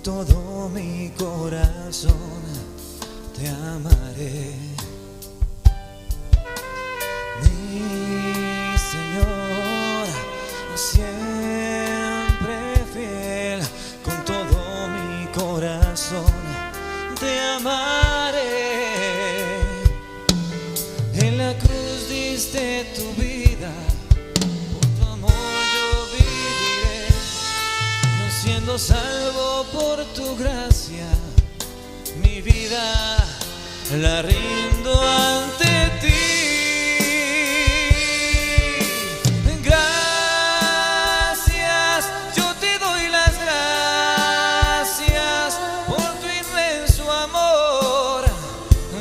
todo mi corazón te amaré. Mi Señor, siempre fiel, con todo mi corazón te amaré. En la cruz diste tu vida, por tu amor yo viviré. Yo siendo salvo por tu gracia, mi vida la rindo ante ti. Gracias, yo te doy las gracias por tu inmenso amor.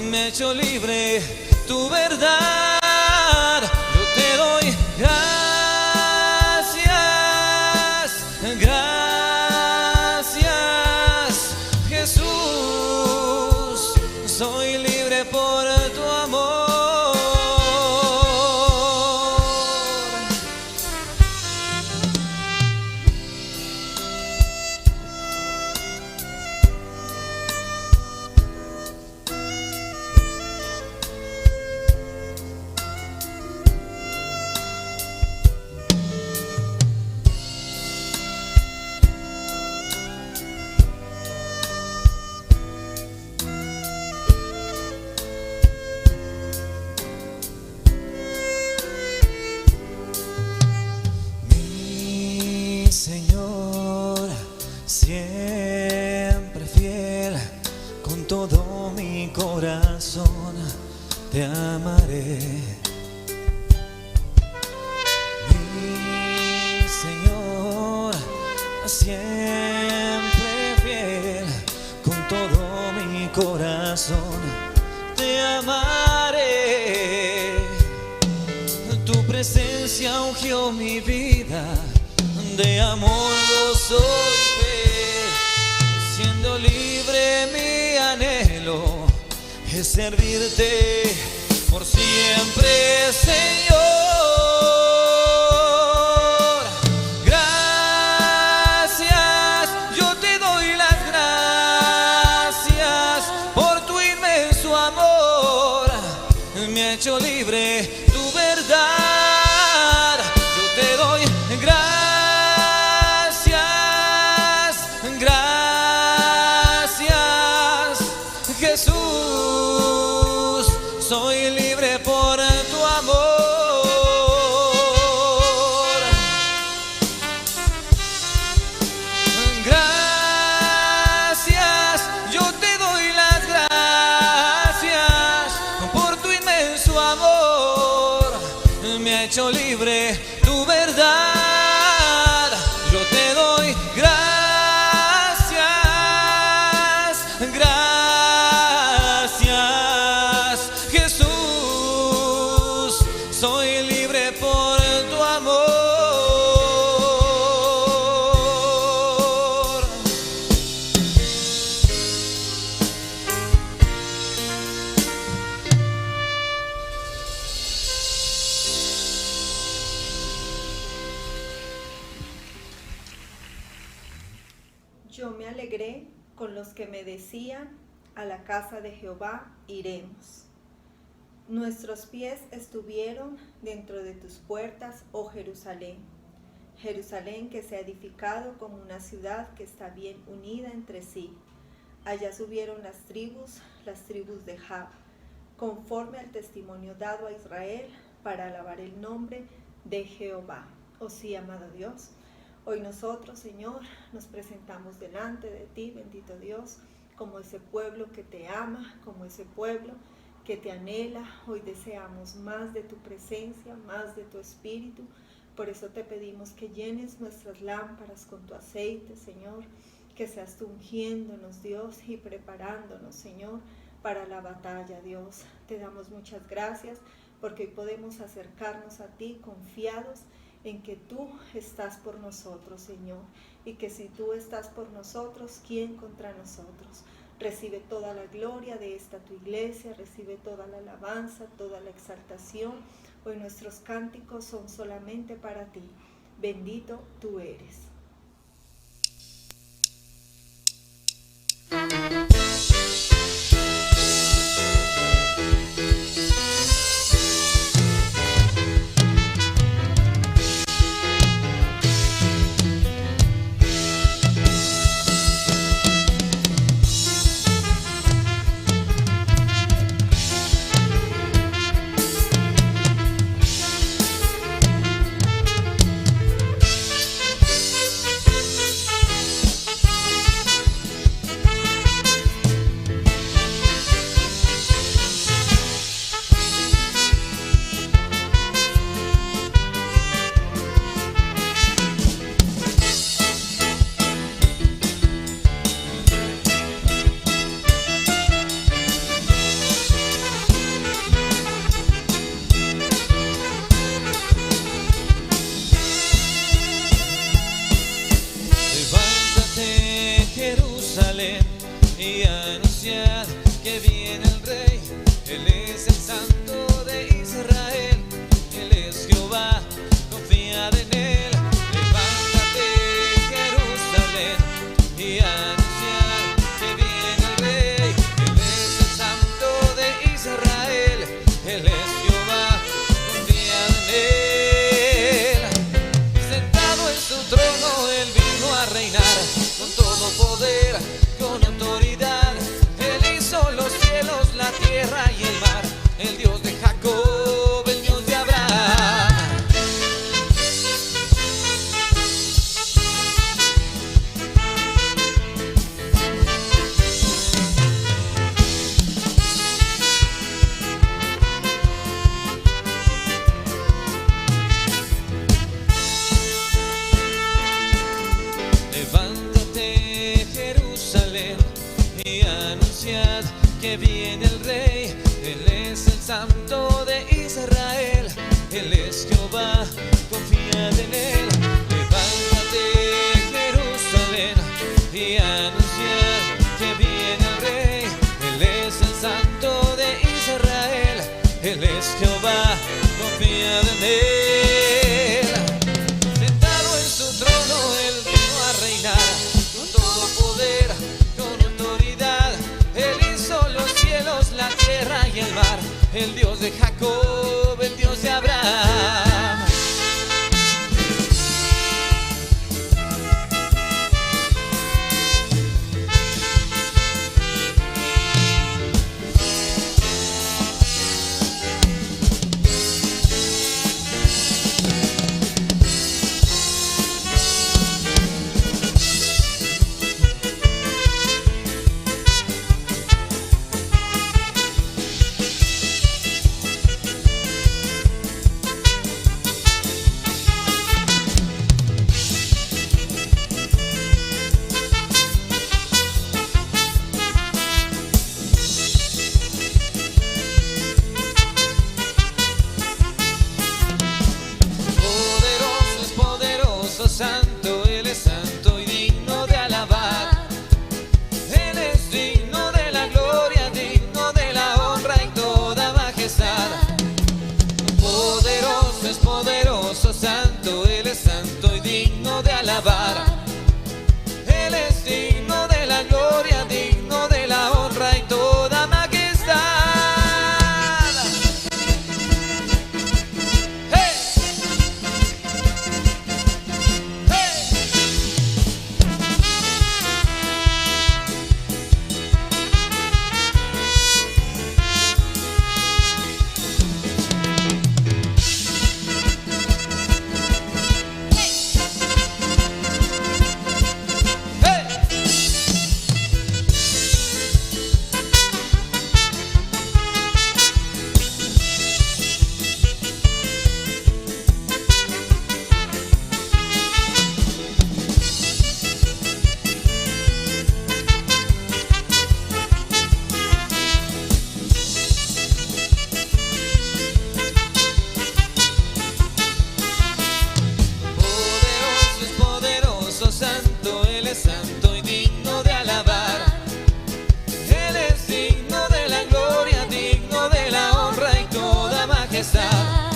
Me ha hecho libre tu verdad. Yo te doy gracias, gracias, Jesús. Soy libre por tu amor. Señor, siempre fiel, con todo mi corazón te amaré. Mi Señor, siempre fiel, con todo mi corazón te amaré. Tu presencia ungió mi vida, de amor gozo y fe. Siendo libre mi anhelo es servirte por siempre, Señor. Gracias, yo te doy las gracias por tu inmenso amor. Me ha hecho libre tu verdad. Yo te doy gracias. Jesús, soy libre por tu amor. Gracias, yo te doy las gracias por tu inmenso amor. Me ha hecho libre tu verdad. Yo te doy gracias, gracias. Soy libre por tu amor. Yo me alegré con los que me decían: a la casa de Jehová iremos. Nuestros pies estuvieron dentro de tus puertas, oh Jerusalén. Jerusalén que se ha edificado como una ciudad que está bien unida entre sí. Allá subieron las tribus de Jab, conforme al testimonio dado a Israel, para alabar el nombre de Jehová. Oh sí, amado Dios, hoy nosotros, Señor, nos presentamos delante de ti, bendito Dios, como ese pueblo que te ama, como ese pueblo que te anhela. Hoy deseamos más de tu presencia, más de tu espíritu. Por eso te pedimos que llenes nuestras lámparas con tu aceite, Señor, que seas tú ungiéndonos, Dios, y preparándonos, Señor, para la batalla, Dios. Te damos muchas gracias porque hoy podemos acercarnos a ti confiados en que tú estás por nosotros, Señor, y que si tú estás por nosotros, ¿quién contra nosotros? Recibe toda la gloria de esta tu iglesia, recibe toda la alabanza, toda la exaltación. Hoy nuestros cánticos son solamente para ti. Bendito tú eres. Jerusalén y anunciad que viene el Rey. Él es el Santo de Israel, Él es Jehová, confiad en Él. Levántate, Jerusalén, y anunciad que viene el Rey. Él es el Santo de Israel, Él es Jehová, confiad en Él. Sentado en su trono, Él vino a reinar con todo poder, con autoridad. Él hizo los cielos, la tierra y el mar, el Dios de Jacob, el Dios de Abraham. Levántate, Jerusalén, y anunciad que viene el Rey. Él es el Santo de Israel, Él es Jehová, confiad en Él. Levántate, Jerusalén, y anunciad que viene el Rey. Él es el Santo de Israel, Él es Jehová, confiad en Él. Sentado en su trono, Él vino a reinar con todo poder, con autoridad. Él hizo los cielos, la tierra y el mar, el Dios de Jacob, el Dios de Abraham. Santo, Él es santo y digno de alabar. Él es digno de la gloria, digno de la honra y toda majestad. Poderoso es poderoso, santo, Él es santo y digno de alabar. Él es digno de la gloria, digno de la honra y toda majestad. Santo, Él es santo y digno de alabar. Él es digno de la gloria, digno de la honra y toda majestad.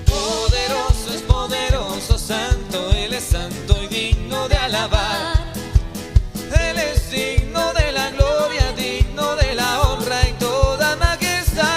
Poderoso es poderoso, santo, Él es santo y digno de alabar. Él es digno de la gloria, digno de la honra y toda majestad.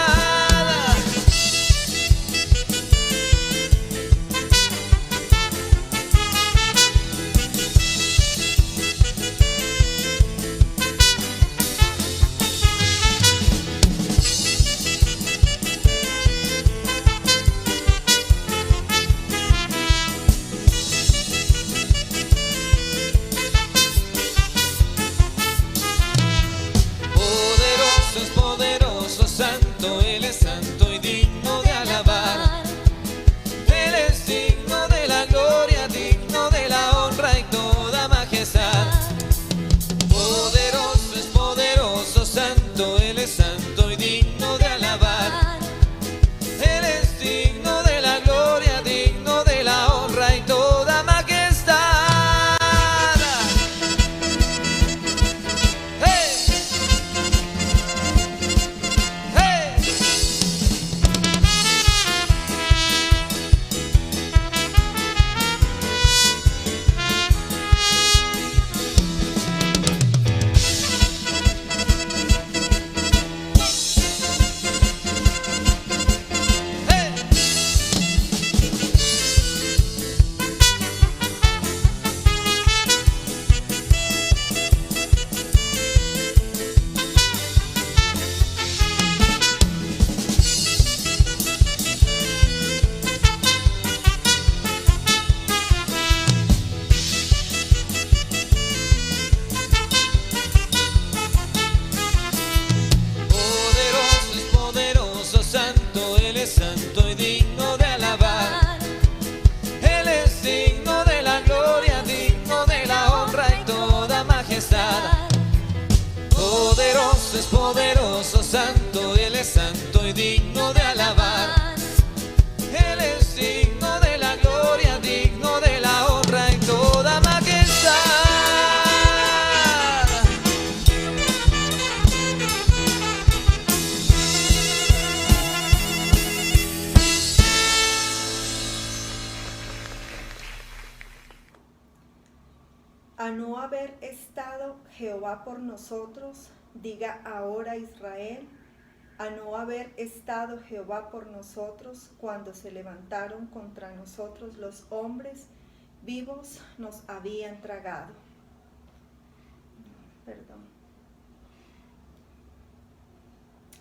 Dios es poderoso, santo, Él es santo y digno de alabar. Él es digno de la gloria, digno de la honra y toda majestad. A no haber estado Jehová por nosotros, diga ahora Israel, a no haber estado Jehová por nosotros cuando se levantaron contra nosotros los hombres, vivos nos habían tragado.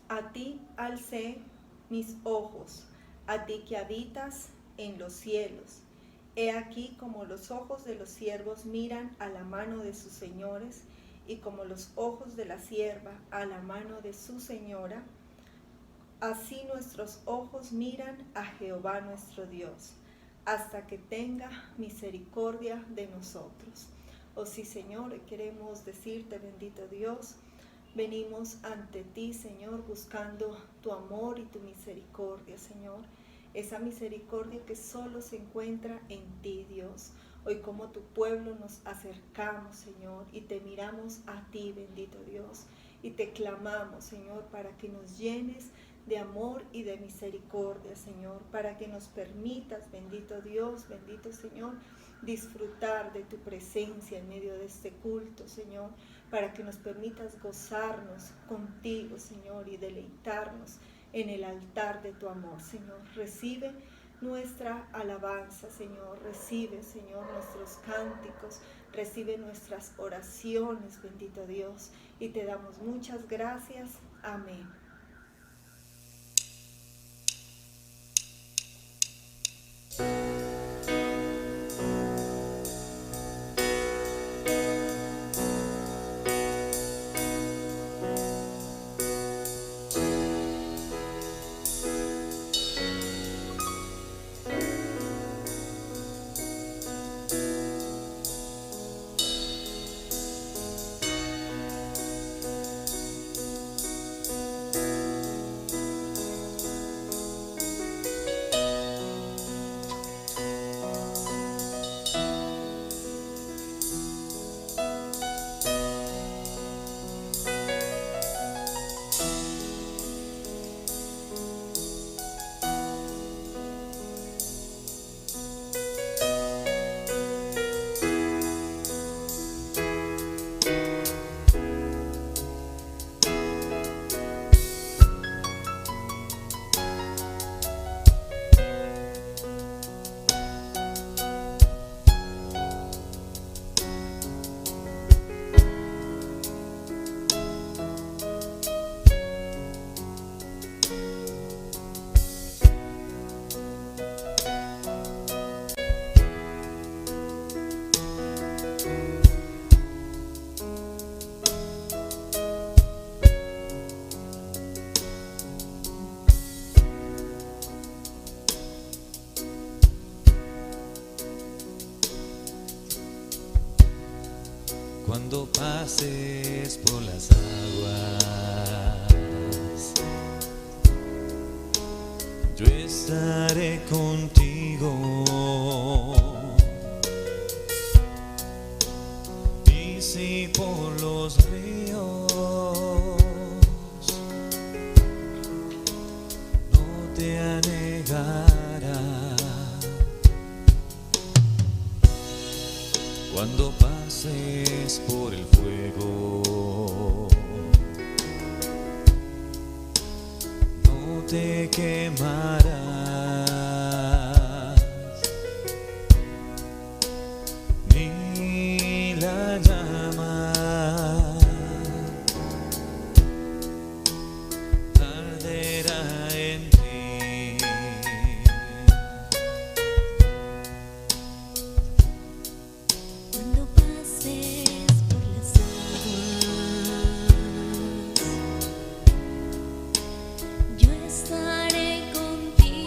A ti alcé mis ojos, a ti que habitas en los cielos. He aquí como los ojos de los siervos miran a la mano de sus señores, y como los ojos de la sierva a la mano de su señora, así nuestros ojos miran a Jehová nuestro Dios, hasta que tenga misericordia de nosotros. Oh sí, Señor, queremos decirte, bendito Dios, venimos ante ti, Señor, buscando tu amor y tu misericordia, Señor. Esa misericordia que solo se encuentra en ti, Dios. Hoy como tu pueblo nos acercamos, Señor, y te miramos a ti, bendito Dios, y te clamamos, Señor, para que nos llenes de amor y de misericordia, Señor, para que nos permitas, bendito Dios, bendito Señor, disfrutar de tu presencia en medio de este culto, Señor, para que nos permitas gozarnos contigo, Señor, y deleitarnos en el altar de tu amor, Señor. Recibe nuestra alabanza, Señor. Recibe, Señor, nuestros cánticos. Recibe nuestras oraciones, bendito Dios. Y te damos muchas gracias. Amén. Cuando pases por las aguas, yo estaré contigo, y si por los ríos no te anegarás, cuando pases por el fuego, no te quemarás, ni la llama arderá en ti. Cuando pases por las aguas, yo estaré contigo.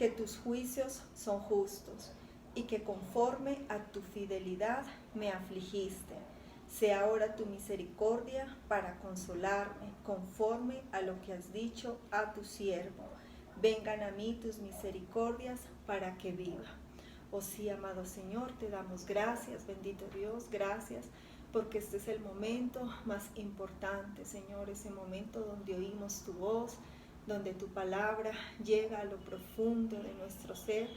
que tus juicios son justos y que conforme a tu fidelidad me afligiste. Sea ahora tu misericordia para consolarme, conforme a lo que has dicho a tu siervo. Vengan a mí tus misericordias para que viva. Oh sí, amado Señor, te damos gracias, bendito Dios, gracias, porque este es el momento más importante, Señor, ese momento donde oímos tu voz, donde tu palabra llega a lo profundo de nuestro ser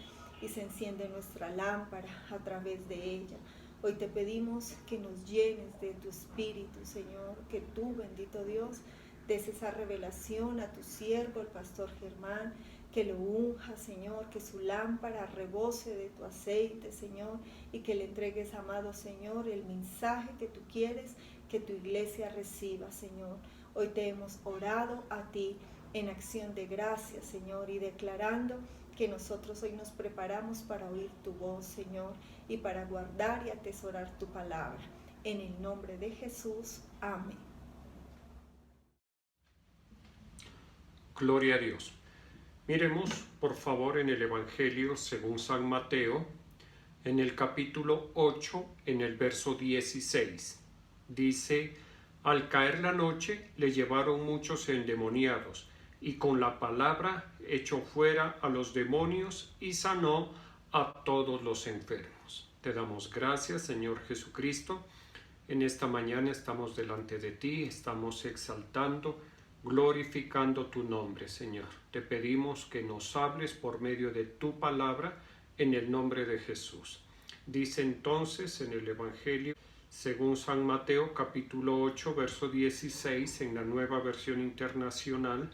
y se enciende nuestra lámpara a través de ella. Hoy te pedimos que nos llenes de tu espíritu, Señor, que tú, bendito Dios, des esa revelación a tu siervo, el pastor Germán, que lo unja, Señor, que su lámpara rebose de tu aceite, Señor, y que le entregues, amado Señor, el mensaje que tú quieres que tu iglesia reciba, Señor. Hoy te hemos orado a ti en acción de gracias, Señor, y declarando que nosotros hoy nos preparamos para oír tu voz, Señor, y para guardar y atesorar tu palabra. En el nombre de Jesús, amén. Gloria a Dios. Miremos, por favor, en el Evangelio según San Mateo, en el capítulo 8, en el verso 16. Dice: al caer la noche le llevaron muchos endemoniados, y con la palabra echó fuera a los demonios y sanó a todos los enfermos. Te damos gracias, Señor Jesucristo. En esta mañana estamos delante de ti, estamos exaltando, glorificando tu nombre, Señor. Te pedimos que nos hables por medio de tu palabra en el nombre de Jesús. Dice entonces en el Evangelio según San Mateo capítulo 8 verso 16 en la Nueva Versión Internacional,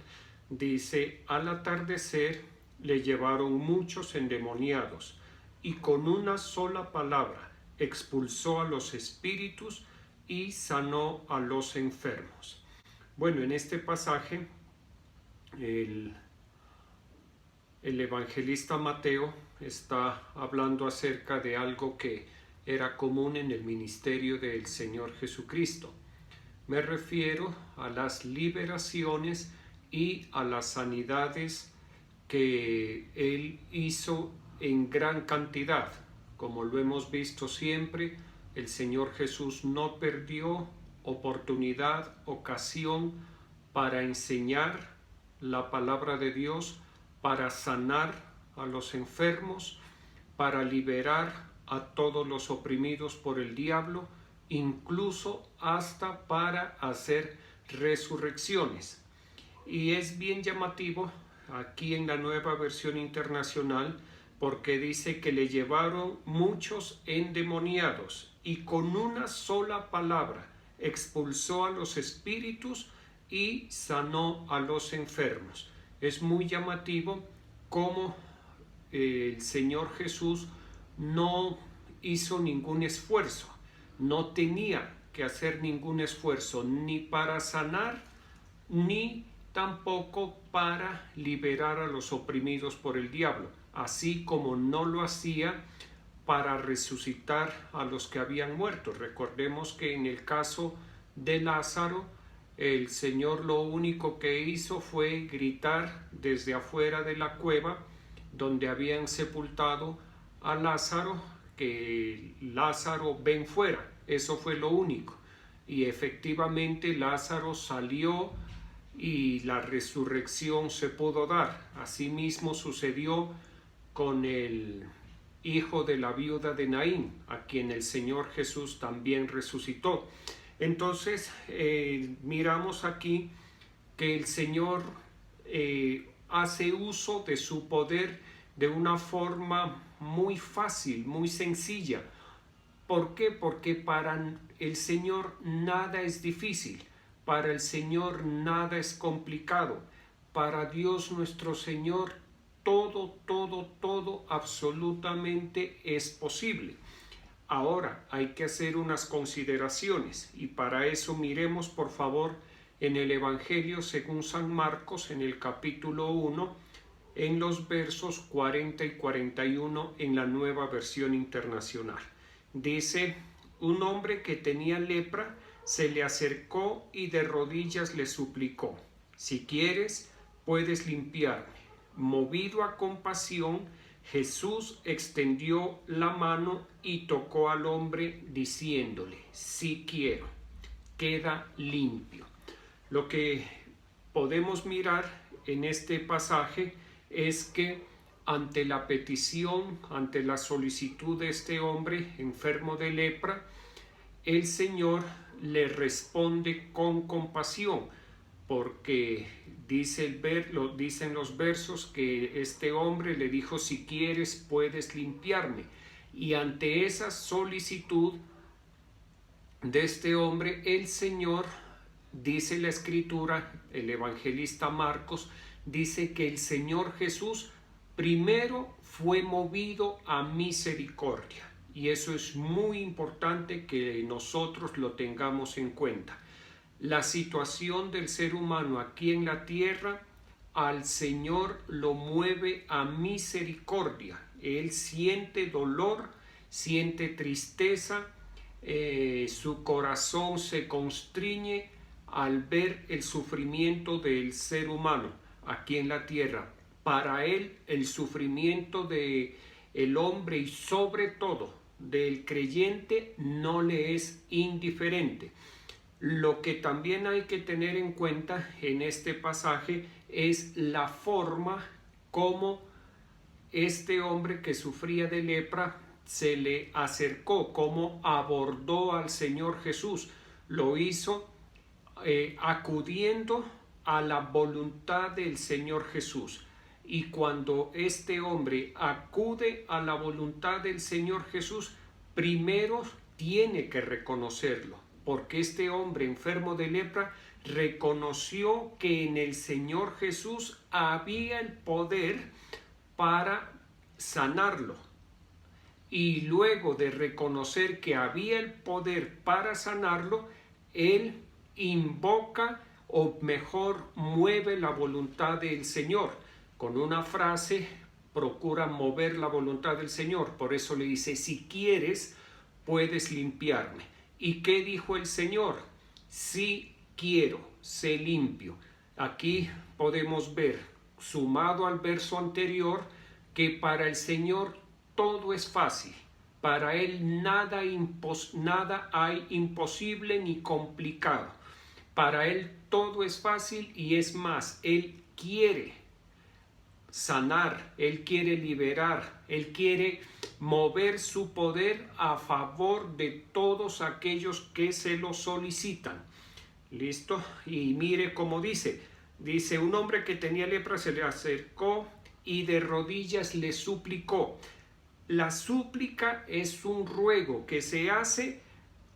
dice: al atardecer le llevaron muchos endemoniados y con una sola palabra expulsó a los espíritus y sanó a los enfermos. Bueno, en este pasaje el evangelista Mateo está hablando acerca de algo que era común en el ministerio del Señor Jesucristo. Me refiero a las liberaciones y a las sanidades que Él hizo en gran cantidad. Como lo hemos visto siempre, el Señor Jesús no perdió oportunidad, ocasión para enseñar la palabra de Dios, para sanar a los enfermos, para liberar a todos los oprimidos por el diablo, incluso hasta para hacer resurrecciones. Y es bien llamativo aquí en la Nueva Versión Internacional, porque dice que le llevaron muchos endemoniados y con una sola palabra expulsó a los espíritus y sanó a los enfermos. Es muy llamativo cómo el Señor Jesús no hizo ningún esfuerzo, no tenía que hacer ningún esfuerzo ni para sanar ni tampoco para liberar a los oprimidos por el diablo, así como no lo hacía para resucitar a los que habían muerto. Recordemos que en el caso de Lázaro, el Señor lo único que hizo fue gritar desde afuera de la cueva donde habían sepultado a Lázaro, que Lázaro, ven fuera. Eso fue lo único. Y efectivamente Lázaro salió y la resurrección se pudo dar. Asimismo sucedió con el hijo de la viuda de Naín, a quien el Señor Jesús también resucitó. Entonces miramos aquí que el Señor hace uso de su poder de una forma muy fácil, muy sencilla. ¿Por qué? Porque para el Señor nada es difícil, para el Señor nada es complicado, para Dios nuestro Señor todo absolutamente es posible. Ahora hay que hacer unas consideraciones y para eso miremos por favor en el Evangelio según San Marcos en el capítulo 1 en los versos 40 y 41 en la Nueva Versión Internacional. Dice: un hombre que tenía lepra se le acercó y de rodillas le suplicó: si quieres, puedes limpiarme. movido a compasión, Jesús extendió la mano y tocó al hombre diciéndole: sí quiero, queda limpio. Lo que podemos mirar en este pasaje es que ante la petición, ante la solicitud de este hombre enfermo de lepra, el Señor le responde con compasión, porque dicen los versos que este hombre le dijo: si quieres puedes limpiarme. Y ante esa solicitud de este hombre, el Señor, dice la Escritura, el evangelista Marcos, dice que el Señor Jesús primero fue movido a misericordia. Y eso es muy importante que nosotros lo tengamos en cuenta. La situación del ser humano aquí en la tierra, al Señor lo mueve a misericordia. Él siente dolor, siente tristeza, su corazón se constriñe al ver el sufrimiento del ser humano aquí en la tierra. Para él, el sufrimiento del hombre y sobre todo del creyente no le es indiferente. Lo que también hay que tener en cuenta en este pasaje es la forma como este hombre que sufría de lepra se le acercó, cómo abordó al Señor Jesús. Lo hizo acudiendo a la voluntad del Señor Jesús. Y cuando este hombre acude a la voluntad del Señor Jesús, primero tiene que reconocerlo, porque este hombre enfermo de lepra reconoció que en el Señor Jesús había el poder para sanarlo. Y luego de reconocer que había el poder para sanarlo, él invoca, o mejor, mueve la voluntad del Señor. Con una frase procura mover la voluntad del Señor. Por eso le dice: si quieres, puedes limpiarme. ¿Y qué dijo el Señor? Sí quiero, sé limpio. Aquí podemos ver, sumado al verso anterior, que para el Señor todo es fácil. Para Él nada hay imposible ni complicado. Para Él todo es fácil, y es más, Él quiere sanar, Él quiere liberar, Él quiere mover su poder a favor de todos aquellos que se lo solicitan. ¿Listo? Y mire cómo dice, un hombre que tenía lepra se le acercó y de rodillas le suplicó. La súplica es un ruego que se hace,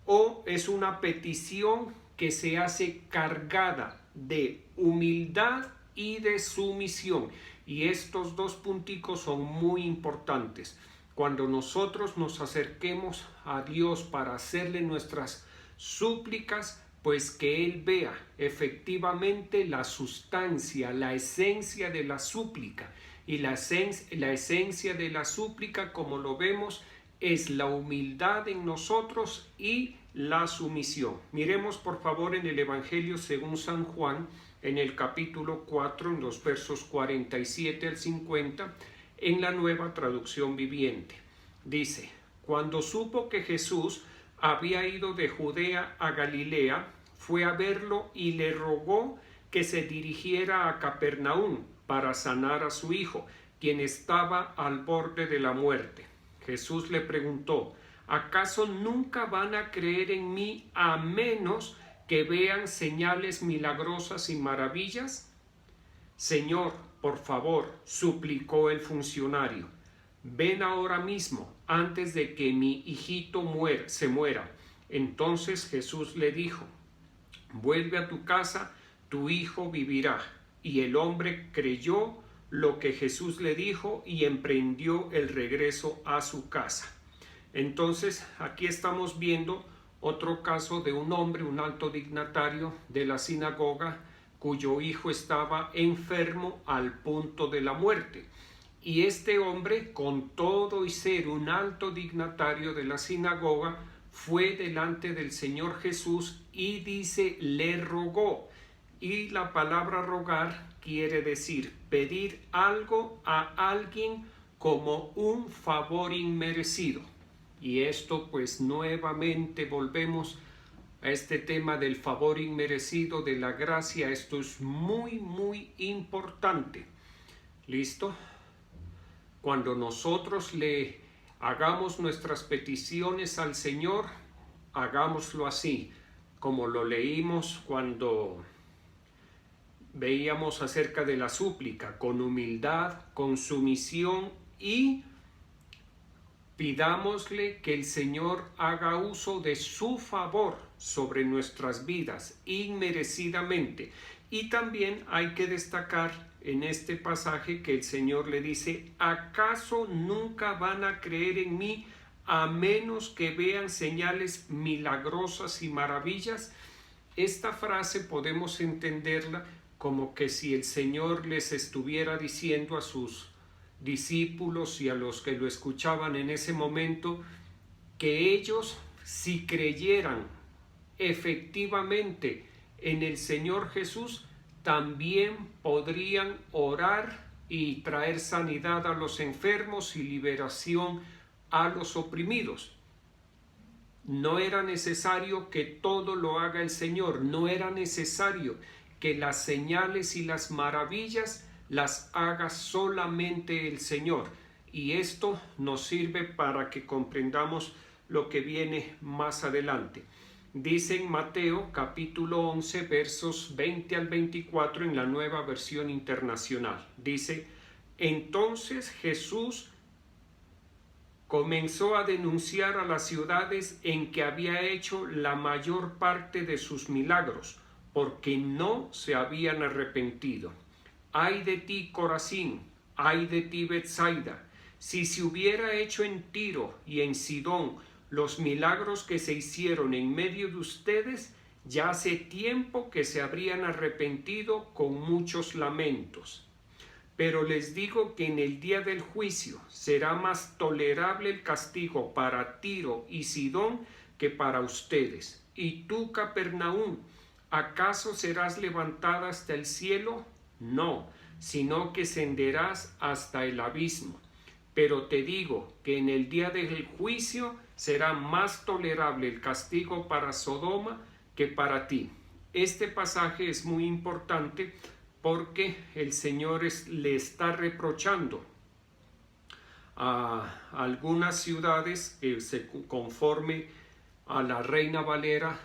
o es una petición que se hace cargada de humildad y de sumisión. Y estos dos punticos son muy importantes. Cuando nosotros nos acerquemos a Dios para hacerle nuestras súplicas, pues que Él vea efectivamente la sustancia, la esencia de la súplica. Y la esencia de la súplica, como lo vemos, es la humildad en nosotros y la sumisión. Miremos por favor en el Evangelio según San Juan, en el capítulo 4, en los versos 47 al 50, en la Nueva Traducción Viviente. Dice: cuando supo que Jesús había ido de Judea a Galilea, fue a verlo y le rogó que se dirigiera a Capernaum para sanar a su hijo, quien estaba al borde de la muerte. Jesús le preguntó: ¿acaso nunca van a creer en mí a menos que vean señales milagrosas y maravillas? Señor, por favor, suplicó el funcionario, ven ahora mismo, antes de que mi hijito se muera. Entonces Jesús le dijo: vuelve a tu casa, tu hijo vivirá. Y el hombre creyó lo que Jesús le dijo y emprendió el regreso a su casa. Entonces aquí estamos viendo otro caso de un hombre, un alto dignatario de la sinagoga, cuyo hijo estaba enfermo al punto de la muerte. Y este hombre, con todo y ser un alto dignatario de la sinagoga, fue delante del Señor Jesús y dice, le rogó. Y la palabra rogar quiere decir pedir algo a alguien como un favor inmerecido. Y esto pues nuevamente volvemos a este tema del favor inmerecido, de la gracia. Esto es muy, muy importante. ¿Listo? Cuando nosotros le hagamos nuestras peticiones al Señor, hagámoslo así, como lo leímos cuando veíamos acerca de la súplica, con humildad, con sumisión, y pidámosle que el Señor haga uso de su favor sobre nuestras vidas inmerecidamente. Y también hay que destacar en este pasaje que el Señor le dice: ¿acaso nunca van a creer en mí a menos que vean señales milagrosas y maravillas? Esta frase podemos entenderla como que si el Señor les estuviera diciendo a sus discípulos y a los que lo escuchaban en ese momento, que ellos, si creyeran efectivamente en el Señor Jesús, también podrían orar y traer sanidad a los enfermos y liberación a los oprimidos. No era necesario que todo lo haga el Señor, no era necesario que las señales y las maravillas las haga solamente el Señor. Y esto nos sirve para que comprendamos lo que viene más adelante. Dice en Mateo capítulo 11 versos 20 al 24 en la Nueva Versión Internacional. Dice: entonces Jesús comenzó a denunciar a las ciudades en que había hecho la mayor parte de sus milagros, porque no se habían arrepentido. ¡Ay de ti, Corazín! ¡Ay de ti, Betsaida! Si se hubiera hecho en Tiro y en Sidón los milagros que se hicieron en medio de ustedes, ya hace tiempo que se habrían arrepentido con muchos lamentos. Pero les digo que en el día del juicio será más tolerable el castigo para Tiro y Sidón que para ustedes. Y tú, Capernaum, ¿acaso serás levantada hasta el cielo? No, sino que ascenderás hasta el abismo. Pero te digo que en el día del juicio será más tolerable el castigo para Sodoma que para ti. Este pasaje es muy importante porque el Señor le está reprochando a algunas ciudades que conforme a la Reina Valera,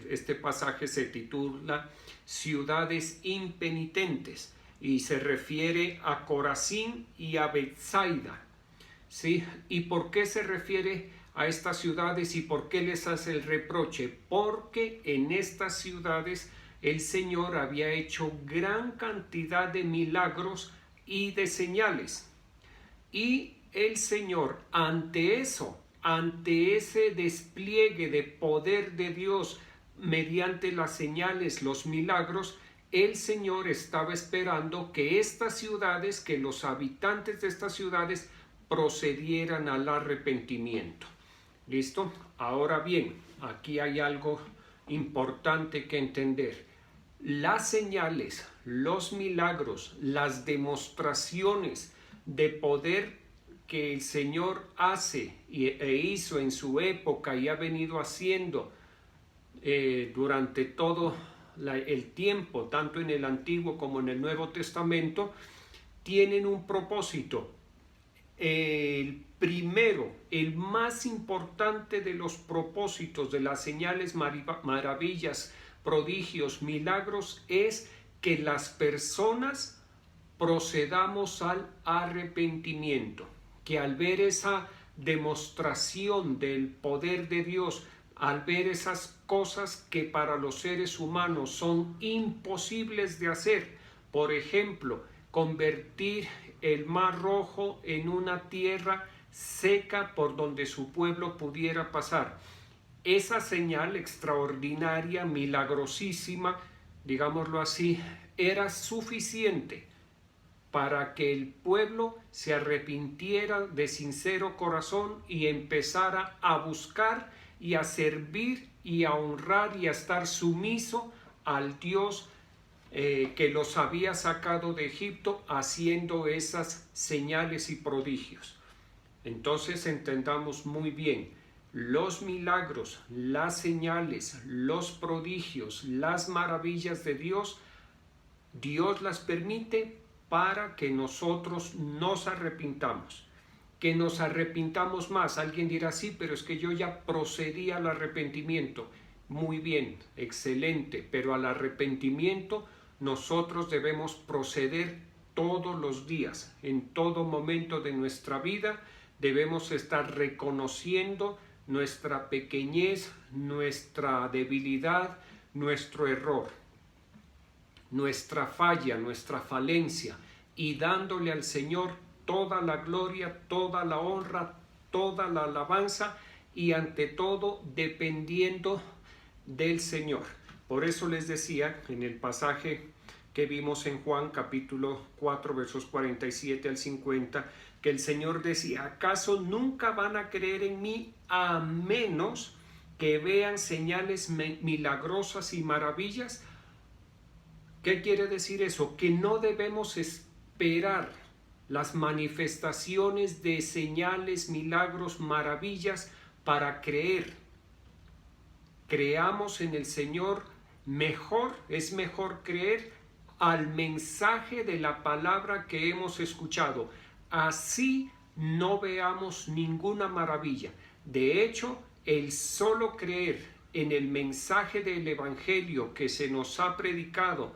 este pasaje se titula ciudades impenitentes y se refiere a Corazín y a Betsaida. ¿Sí? ¿Y por qué se refiere a estas ciudades y por qué les hace el reproche? Porque en estas ciudades el Señor había hecho gran cantidad de milagros y de señales. Y el Señor, ante ese despliegue de poder de Dios mediante las señales, los milagros, el Señor estaba esperando que estas ciudades, que los habitantes de estas ciudades procedieran al arrepentimiento. ¿Listo? Ahora bien, aquí hay algo importante que entender. Las señales, los milagros, las demostraciones de poder que el Señor hace e hizo en su época y ha venido haciendo durante todo el tiempo, tanto en el Antiguo como en el Nuevo Testamento, tienen un propósito. El primero, el más importante de los propósitos de las señales, maravillas, prodigios, milagros, es que las personas procedamos al arrepentimiento, que al ver esa demostración del poder de Dios, al ver esas cosas que para los seres humanos son imposibles de hacer, por ejemplo, convertir el Mar Rojo en una tierra seca por donde su pueblo pudiera pasar. Esa señal extraordinaria, milagrosísima, digámoslo así, era suficiente para que el pueblo se arrepintiera de sincero corazón y empezara a buscar y a servir y a honrar y a estar sumiso al Dios que los había sacado de Egipto haciendo esas señales y prodigios. Entonces entendamos muy bien, los milagros, las señales, los prodigios, las maravillas de Dios, Dios las permite para que nosotros nos arrepintamos, que nos arrepintamos más. Alguien dirá, sí, pero es que yo ya procedí al arrepentimiento. Muy bien, excelente, pero al arrepentimiento nosotros debemos proceder todos los días, en todo momento de nuestra vida. Debemos estar reconociendo nuestra pequeñez, nuestra debilidad, nuestro error, nuestra falla, nuestra falencia, y dándole al Señor toda la gloria, toda la honra, toda la alabanza, y ante todo dependiendo del Señor. Por eso les decía en el pasaje que vimos en Juan capítulo 4 versos 47 al 50, que el Señor decía, ¿acaso nunca van a creer en mí a menos que vean señales milagrosas y maravillas? ¿Qué quiere decir eso? Que no debemos esperar las manifestaciones de señales, milagros, maravillas para creer. Creamos en el Señor mejor, es mejor creer al mensaje de la palabra que hemos escuchado. Así no veamos ninguna maravilla. De hecho, el solo creer en el mensaje del Evangelio que se nos ha predicado,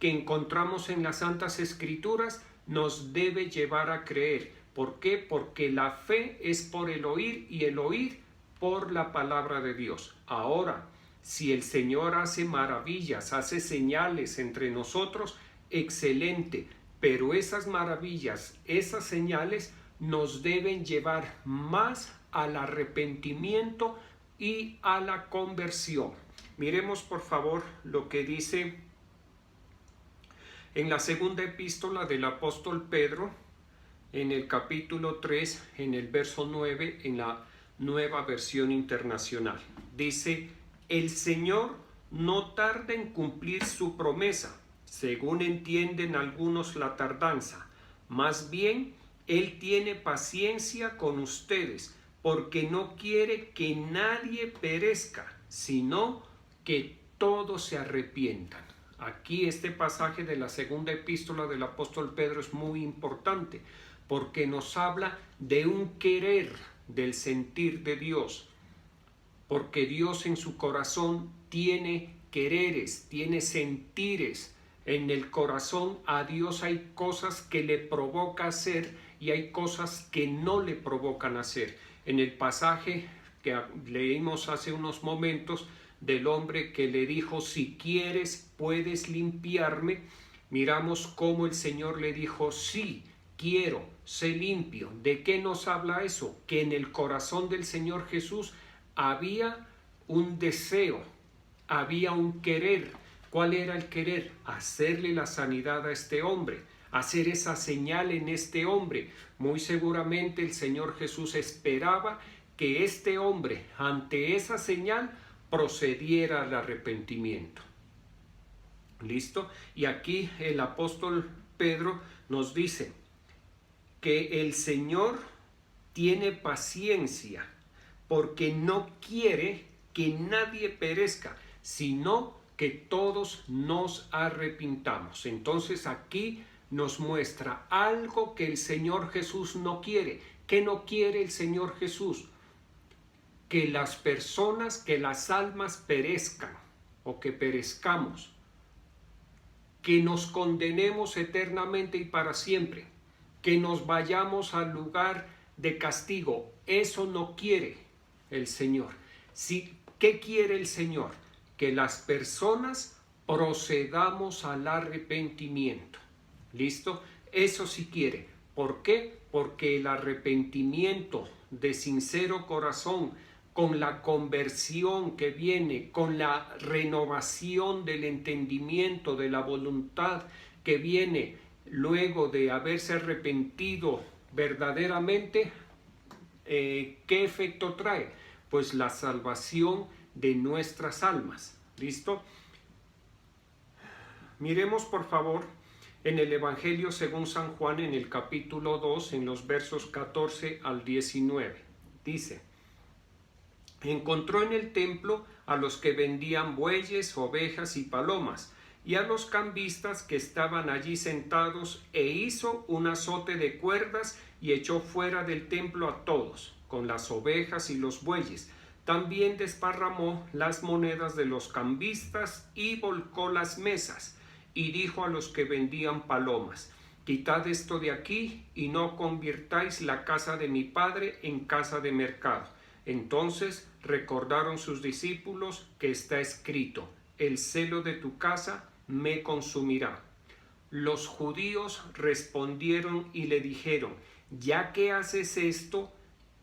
que encontramos en las Santas Escrituras, nos debe llevar a creer. ¿Por qué? Porque la fe es por el oír y el oír por la palabra de Dios. Ahora, si el Señor hace maravillas, hace señales entre nosotros, excelente, pero esas maravillas, esas señales nos deben llevar más al arrepentimiento y a la conversión. Miremos por favor lo que dice en la segunda epístola del apóstol Pedro, en el capítulo 3, en el verso 9, en la Nueva Versión Internacional. Dice, el Señor no tarda en cumplir su promesa, según entienden algunos la tardanza. Más bien, Él tiene paciencia con ustedes, porque no quiere que nadie perezca, sino que todos se arrepientan. Aquí este pasaje de la segunda epístola del apóstol Pedro es muy importante, porque nos habla de un querer, del sentir de Dios, porque Dios en su corazón tiene quereres, tiene sentires. En el corazón a Dios hay cosas que le provoca hacer y hay cosas que no le provocan hacer. En el pasaje que leímos hace unos momentos del hombre que le dijo, si quieres puedes limpiarme, miramos cómo el Señor le dijo, sí, quiero, sé limpio. ¿De qué nos habla eso? Que en el corazón del Señor Jesús había un deseo, había un querer. ¿Cuál era el querer? Hacerle la sanidad a este hombre, hacer esa señal en este hombre. Muy seguramente el Señor Jesús esperaba que este hombre, ante esa señal, procediera al arrepentimiento. ¿Listo? Y aquí el apóstol Pedro nos dice que el Señor tiene paciencia porque no quiere que nadie perezca, sino que todos nos arrepintamos. Entonces aquí nos muestra algo que el Señor Jesús no quiere. ¿Qué no quiere el Señor Jesús? Que las personas, que las almas perezcan o que perezcamos, que nos condenemos eternamente y para siempre, que nos vayamos al lugar de castigo. Eso no quiere el Señor. Sí, ¿qué quiere el Señor? Que las personas procedamos al arrepentimiento. ¿Listo? Eso sí quiere. ¿Por qué? Porque el arrepentimiento de sincero corazón, con la conversión que viene, con la renovación del entendimiento, de la voluntad que viene luego de haberse arrepentido verdaderamente, ¿qué efecto trae? Pues la salvación de nuestras almas. ¿Listo? Miremos por favor en el Evangelio según San Juan en el capítulo 2 en los versos 14 al 19. Dice: encontró en el templo a los que vendían bueyes, ovejas y palomas, y a los cambistas que estaban allí sentados, e hizo un azote de cuerdas y echó fuera del templo a todos, con las ovejas y los bueyes. También desparramó las monedas de los cambistas y volcó las mesas, y dijo a los que vendían palomas: quitad esto de aquí y no convirtáis la casa de mi padre en casa de mercado. Entonces recordaron sus discípulos que está escrito: el celo de tu casa me consumirá. Los judíos respondieron y le dijeron: ya que haces esto,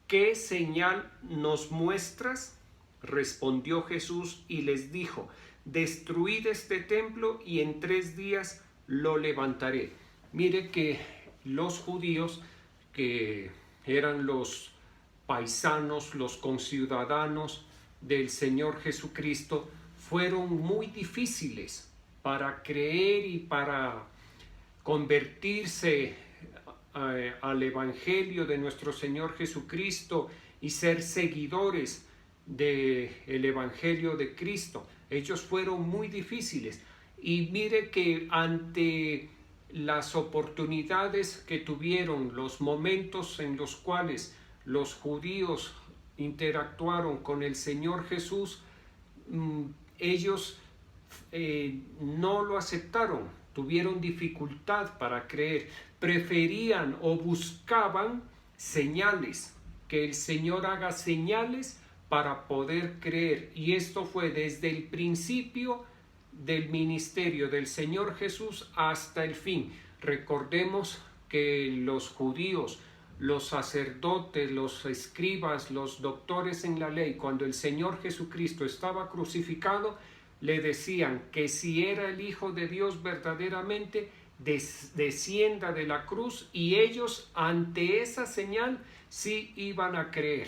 ¿qué señal nos muestras? Respondió Jesús y les dijo: destruid este templo y en 3 días lo levantaré. Mire que los judíos, que eran los paisanos, los conciudadanos del Señor Jesucristo, fueron muy difíciles para creer y para convertirse al Evangelio de nuestro Señor Jesucristo y ser seguidores del Evangelio de Cristo. Ellos fueron muy difíciles, y mire que ante las oportunidades que tuvieron, los momentos en los cuales los judíos interactuaron con el Señor Jesús, ellos no lo aceptaron, tuvieron dificultad para creer, preferían o buscaban señales, que el Señor haga señales para poder creer. Y esto fue desde el principio del ministerio del Señor Jesús hasta el fin. Recordemos que los judíos, los sacerdotes, los escribas, los doctores en la ley, cuando el Señor Jesucristo estaba crucificado, le decían que si era el Hijo de Dios verdaderamente, descienda de la cruz, y ellos ante esa señal sí iban a creer.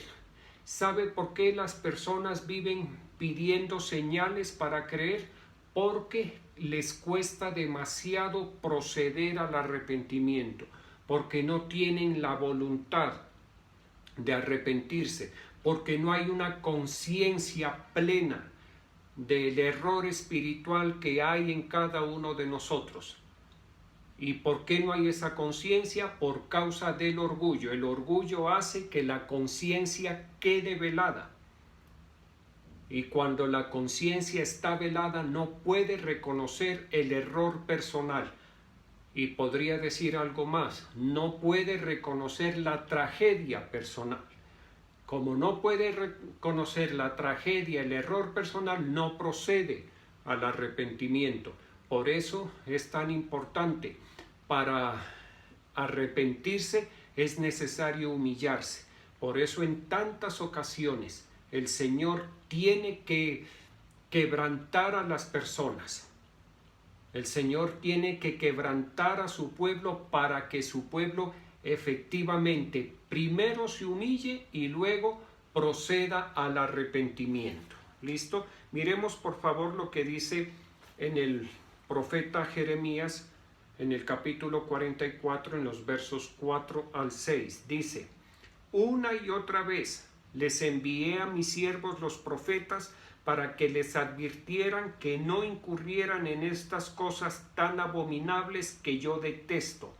¿Sabe por qué las personas viven pidiendo señales para creer? Porque les cuesta demasiado proceder al arrepentimiento, porque no tienen la voluntad de arrepentirse, porque no hay una conciencia plena del error espiritual que hay en cada uno de nosotros. ¿Y por qué no hay esa conciencia? Por causa del orgullo. El orgullo hace que la conciencia quede velada. Y cuando la conciencia está velada, no puede reconocer el error personal. Y podría decir algo más: no puede reconocer la tragedia personal. Como no puede reconocer la tragedia, el error personal, no procede al arrepentimiento. Por eso es tan importante. Para arrepentirse es necesario humillarse. Por eso en tantas ocasiones el Señor tiene que quebrantar a las personas. El Señor tiene que quebrantar a su pueblo para que su pueblo efectivamente primero se humille y luego proceda al arrepentimiento. ¿Listo? Miremos por favor lo que dice en el profeta Jeremías, en el capítulo 44, en los versos 4 al 6. Dice: una y otra vez les envié a mis siervos los profetas para que les advirtieran que no incurrieran en estas cosas tan abominables que yo detesto.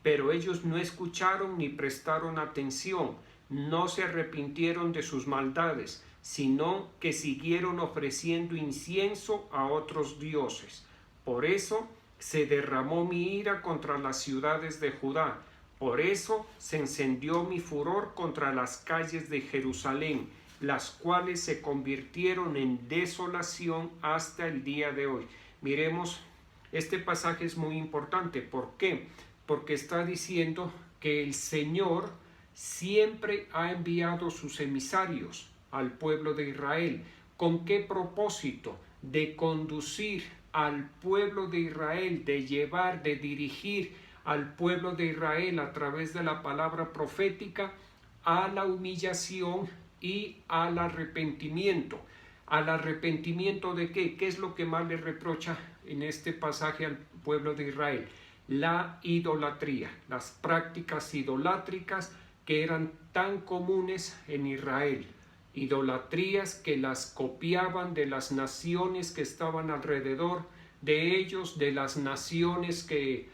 Pero ellos no escucharon ni prestaron atención, no se arrepintieron de sus maldades, sino que siguieron ofreciendo incienso a otros dioses. Por eso se derramó mi ira contra las ciudades de Judá. Por eso se encendió mi furor contra las calles de Jerusalén, las cuales se convirtieron en desolación hasta el día de hoy. Miremos, este pasaje es muy importante. ¿Por qué? Porque está diciendo que el Señor siempre ha enviado sus emisarios al pueblo de Israel. ¿Con qué propósito? De conducir al pueblo de Israel, de llevar, de dirigir al pueblo de Israel a través de la palabra profética a la humillación y al arrepentimiento. ¿Al arrepentimiento de qué? ¿Qué es lo que más le reprocha en este pasaje al pueblo de Israel? La idolatría, las prácticas idolátricas que eran tan comunes en Israel. Idolatrías que las copiaban de las naciones que estaban alrededor de ellos, de las naciones que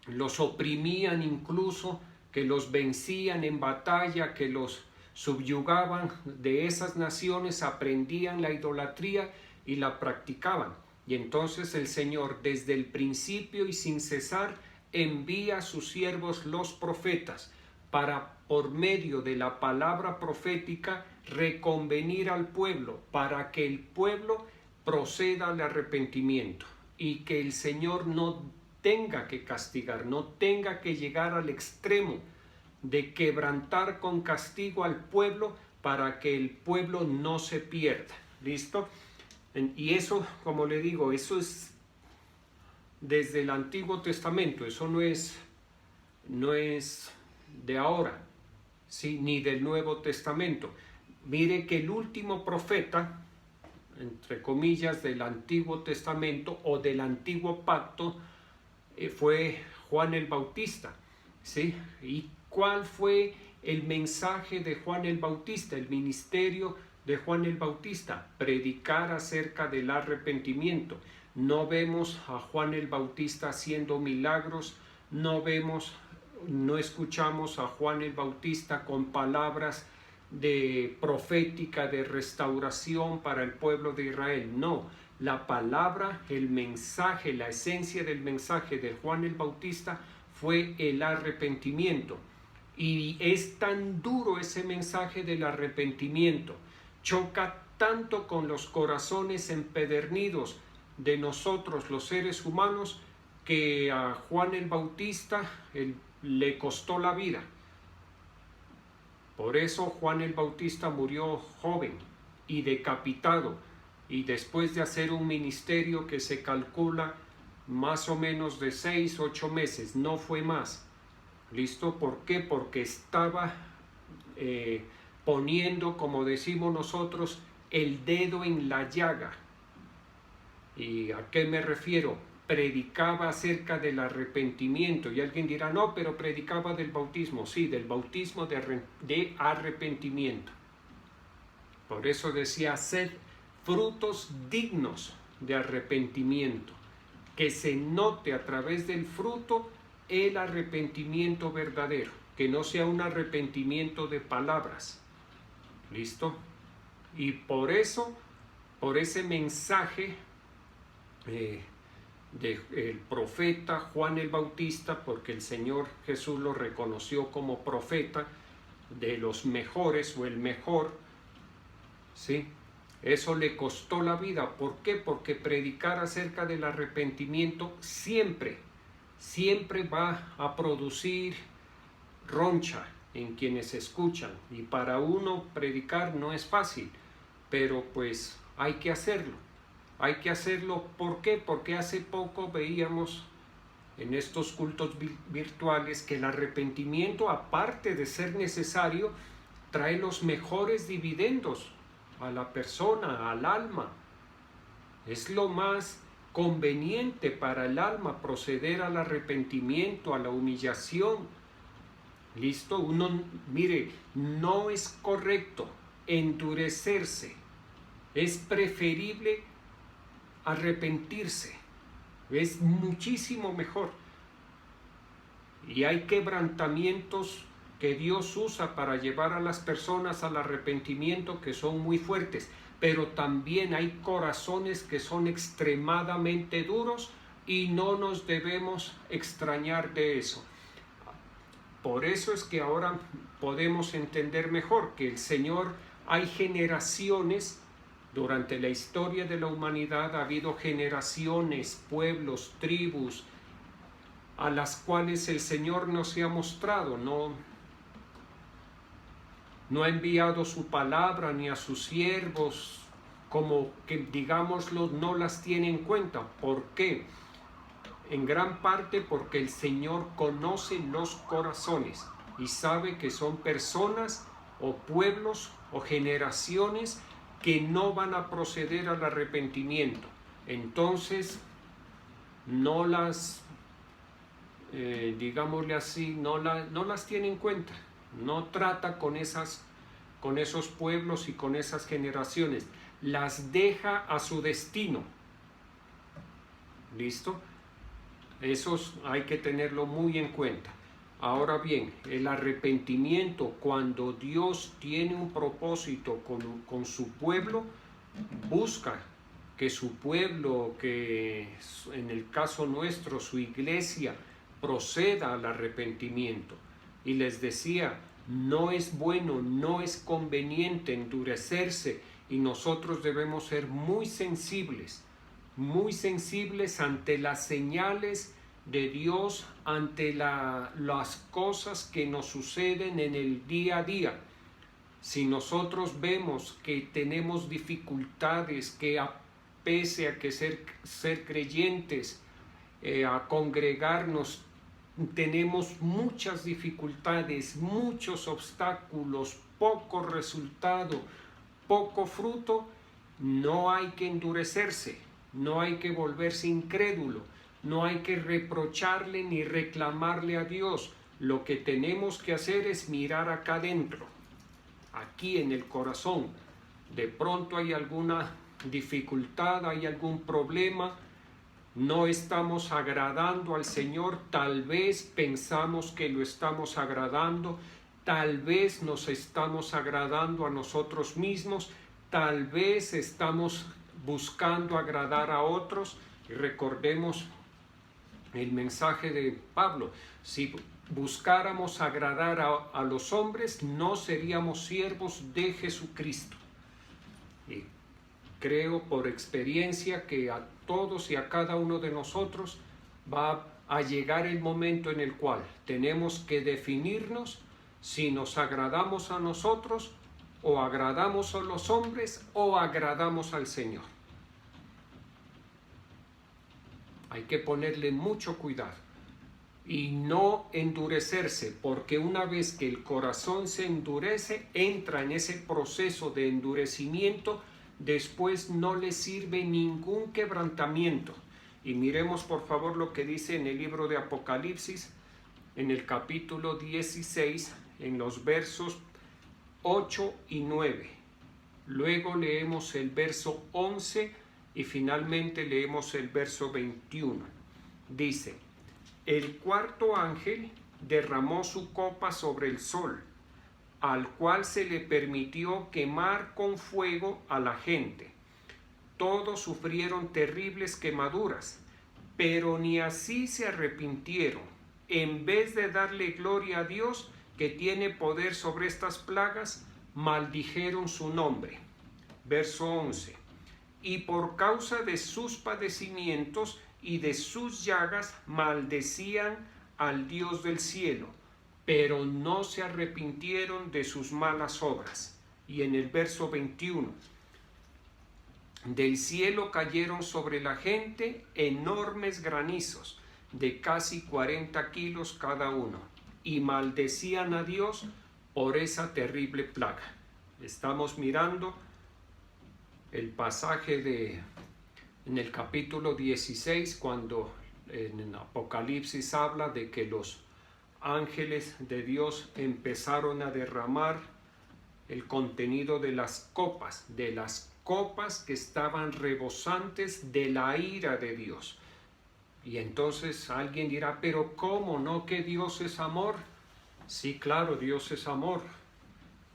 los oprimían incluso, que los vencían en batalla, que los subyugaban. De esas naciones aprendían la idolatría y la practicaban. Y entonces el Señor, desde el principio y sin cesar, envía a sus siervos los profetas para, por medio de la palabra profética, reconvenir al pueblo, para que el pueblo proceda al arrepentimiento y que el Señor no tenga que castigar, no tenga que llegar al extremo de quebrantar con castigo al pueblo para que el pueblo no se pierda. ¿Listo? Y eso, como le digo, eso es desde el Antiguo Testamento, eso no es de ahora, ¿sí? Ni del Nuevo Testamento. Mire que el último profeta, entre comillas, del Antiguo Testamento o del Antiguo Pacto, fue Juan el Bautista, ¿sí? ¿Y cuál fue el mensaje de Juan el Bautista, el ministerio de Juan el Bautista? Predicar acerca del arrepentimiento. No vemos a Juan el Bautista haciendo milagros, no escuchamos a Juan el Bautista con palabras de profética, de restauración para el pueblo de Israel. No, la palabra, el mensaje, la esencia del mensaje de Juan el Bautista fue el arrepentimiento. Y es tan duro ese mensaje del arrepentimiento, choca tanto con los corazones empedernidos de nosotros los seres humanos, que a Juan el Bautista le costó la vida. Por eso Juan el Bautista murió joven y decapitado, y después de hacer un ministerio que se calcula más o menos de 6-8 meses, no fue más. ¿Listo? ¿Por qué? Porque estaba poniendo, como decimos nosotros, el dedo en la llaga. ¿Y a qué me refiero? Predicaba acerca del arrepentimiento. Y alguien dirá, no, pero predicaba del bautismo. Sí, del bautismo de arrepentimiento. Por eso decía, haced frutos dignos de arrepentimiento. Que se note a través del fruto el arrepentimiento verdadero. Que no sea un arrepentimiento de palabras. ¿Listo? Y por eso, por ese mensaje del profeta Juan el Bautista, porque el Señor Jesús lo reconoció como profeta de los mejores o el mejor, ¿sí? Eso le costó la vida. ¿Por qué? Porque predicar acerca del arrepentimiento siempre va a producir roncha en quienes escuchan, y para uno predicar no es fácil, pero pues hay que hacerlo. Hay que hacerlo. ¿Por qué? Porque hace poco veíamos en estos cultos virtuales que el arrepentimiento, aparte de ser necesario, trae los mejores dividendos a la persona, al alma. Es lo más conveniente para el alma proceder al arrepentimiento, a la humillación. ¿Listo? Mire, no es correcto endurecerse. Es preferible arrepentirse. Es muchísimo mejor. Y hay quebrantamientos que Dios usa para llevar a las personas al arrepentimiento que son muy fuertes, pero también hay corazones que son extremadamente duros y no nos debemos extrañar de eso. Por eso es que ahora podemos entender mejor que el Señor, hay generaciones. Durante la historia de la humanidad ha habido generaciones, pueblos, tribus, a las cuales el Señor no se ha mostrado, no ha enviado su palabra ni a sus siervos, como que, digámoslo, no las tiene en cuenta. ¿Por qué? En gran parte porque el Señor conoce los corazones y sabe que son personas o pueblos o generaciones que no van a proceder al arrepentimiento, entonces no las, digámosle así, no las tiene en cuenta, no trata con esos pueblos y con esas generaciones, las deja a su destino. ¿Listo? Eso hay que tenerlo muy en cuenta. Ahora bien, el arrepentimiento, cuando Dios tiene un propósito con su pueblo, busca que su pueblo, que en el caso nuestro, su iglesia, proceda al arrepentimiento. Y les decía, no es bueno, no es conveniente endurecerse, y nosotros debemos ser muy sensibles ante las señales de Dios, ante las cosas que nos suceden en el día a día. Si nosotros vemos que tenemos dificultades, que pese a que ser creyentes, a congregarnos, tenemos muchas dificultades, muchos obstáculos, poco resultado, poco fruto, no hay que endurecerse, no hay que volverse incrédulo, no hay que reprocharle ni reclamarle a Dios. Lo que tenemos que hacer es mirar acá adentro, aquí en el corazón. De pronto hay alguna dificultad, hay algún problema, no estamos agradando al Señor, tal vez pensamos que lo estamos agradando, tal vez nos estamos agradando a nosotros mismos, tal vez estamos buscando agradar a otros. Y recordemos el mensaje de Pablo: si buscáramos agradar a los hombres, no seríamos siervos de Jesucristo. Y creo por experiencia que a todos y a cada uno de nosotros va a llegar el momento en el cual tenemos que definirnos si nos agradamos a nosotros, o agradamos a los hombres, o agradamos al Señor. Hay que ponerle mucho cuidado y no endurecerse, porque una vez que el corazón se endurece, entra en ese proceso de endurecimiento, después no le sirve ningún quebrantamiento. Y miremos por favor lo que dice en el libro de Apocalipsis, en el capítulo 16, en los versos 8 y 9. Luego leemos el verso 11 y finalmente leemos el verso 21. Dice: el cuarto ángel derramó su copa sobre el sol, al cual se le permitió quemar con fuego a la gente. Todos sufrieron terribles quemaduras, pero ni así se arrepintieron. En vez de darle gloria a Dios, que tiene poder sobre estas plagas, maldijeron su nombre. Verso 11. Y por causa de sus padecimientos y de sus llagas maldecían al Dios del cielo, pero no se arrepintieron de sus malas obras. Y en el verso 21, del cielo cayeron sobre la gente enormes granizos, de casi 40 kilos cada uno, y maldecían a Dios por esa terrible plaga. Estamos mirando el pasaje en el capítulo 16, cuando en Apocalipsis habla de que los ángeles de Dios empezaron a derramar el contenido de las copas que estaban rebosantes de la ira de Dios. Y entonces alguien dirá: pero ¿cómo no que Dios es amor? Sí, claro, Dios es amor,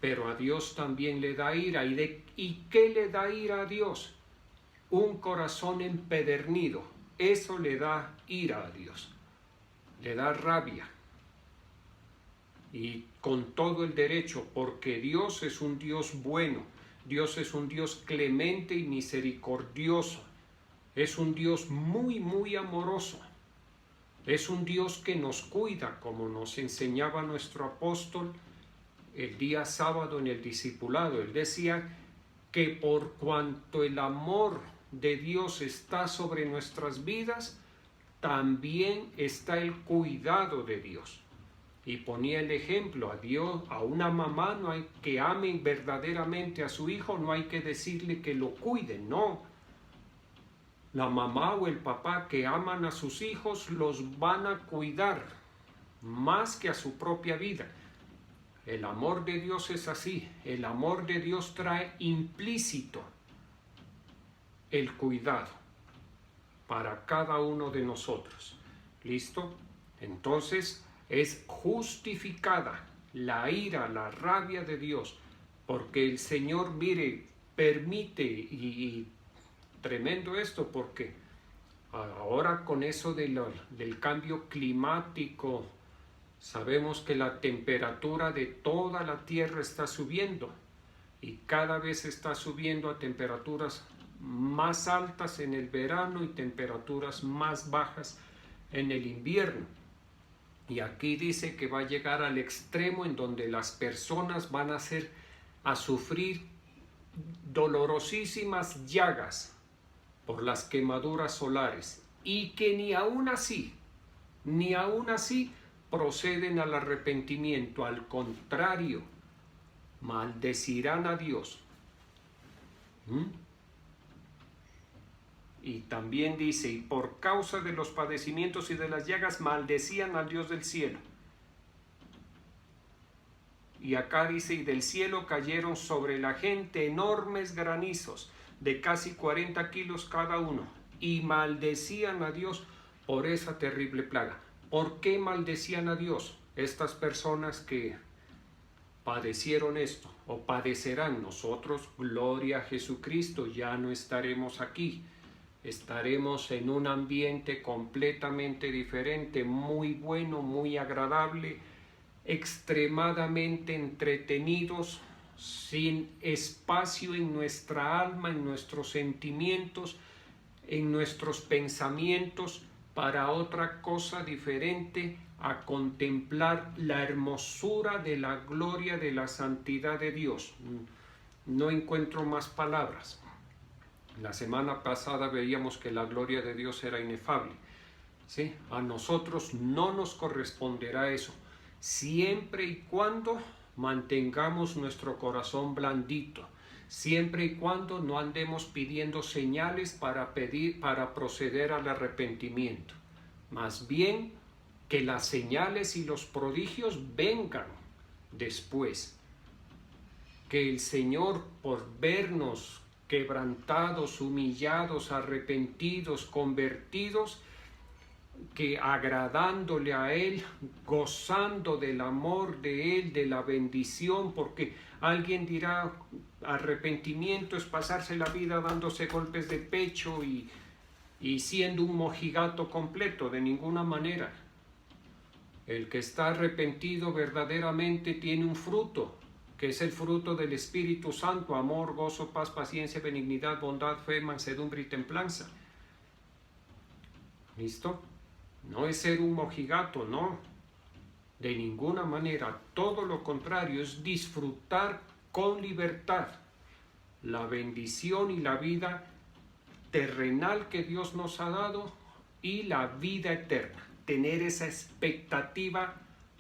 pero a Dios también le da ira. ¿Y qué le da ira a Dios? Un corazón empedernido. Eso le da ira a Dios, le da rabia. Y con todo el derecho, porque Dios es un Dios bueno, Dios es un Dios clemente y misericordioso, es un Dios muy, muy amoroso, es un Dios que nos cuida, como nos enseñaba nuestro apóstol el día sábado en el discipulado. Él decía que por cuanto el amor de Dios está sobre nuestras vidas, también está el cuidado de Dios. Y ponía el ejemplo: a Dios, a una mamá no hay que ame verdaderamente a su hijo, no hay que decirle que lo cuide, no. La mamá o el papá que aman a sus hijos los van a cuidar más que a su propia vida. El amor de Dios es así. El amor de Dios trae implícito el cuidado para cada uno de nosotros. ¿Listo? Entonces es justificada la ira, la rabia de Dios, porque el Señor, mire, permite, y tremendo esto, porque ahora con eso del cambio climático, sabemos que la temperatura de toda la tierra está subiendo y cada vez está subiendo a temperaturas más altas en el verano y temperaturas más bajas en el invierno. Y aquí dice que va a llegar al extremo en donde las personas van a sufrir dolorosísimas llagas por las quemaduras solares, y que ni aún así proceden al arrepentimiento. Al contrario, maldecirán a Dios. Y también dice, y por causa de los padecimientos y de las llagas maldecían al Dios del cielo. Y acá dice, y del cielo cayeron sobre la gente enormes granizos de casi 40 kilos cada uno, y maldecían a Dios por esa terrible plaga. ¿Por qué maldecían a Dios estas personas que padecieron esto o padecerán? Nosotros, gloria a Jesucristo, ya no estaremos aquí. Estaremos en un ambiente completamente diferente, muy bueno, muy agradable, extremadamente entretenidos, sin espacio en nuestra alma, en nuestros sentimientos, en nuestros pensamientos, para otra cosa diferente a contemplar la hermosura de la gloria de la santidad de Dios. No encuentro más palabras. La semana pasada veíamos que la gloria de Dios era inefable. ¿Sí? A nosotros no nos corresponderá eso, siempre y cuando mantengamos nuestro corazón blandito, siempre y cuando no andemos pidiendo señales para proceder al arrepentimiento. Más bien que las señales y los prodigios vengan después. Que el Señor, por vernos quebrantados, humillados, arrepentidos, convertidos, que agradándole a Él, gozando del amor de Él, de la bendición, porque alguien dirá, arrepentimiento es pasarse la vida dándose golpes de pecho y siendo un mojigato completo. De ninguna manera. El que está arrepentido verdaderamente tiene un fruto, que es el fruto del Espíritu Santo: amor, gozo, paz, paciencia, benignidad, bondad, fe, mansedumbre y templanza. ¿Listo? No es ser un mojigato, no. De ninguna manera. Todo lo contrario, es disfrutar con libertad la bendición y la vida terrenal que Dios nos ha dado y la vida eterna. Tener esa expectativa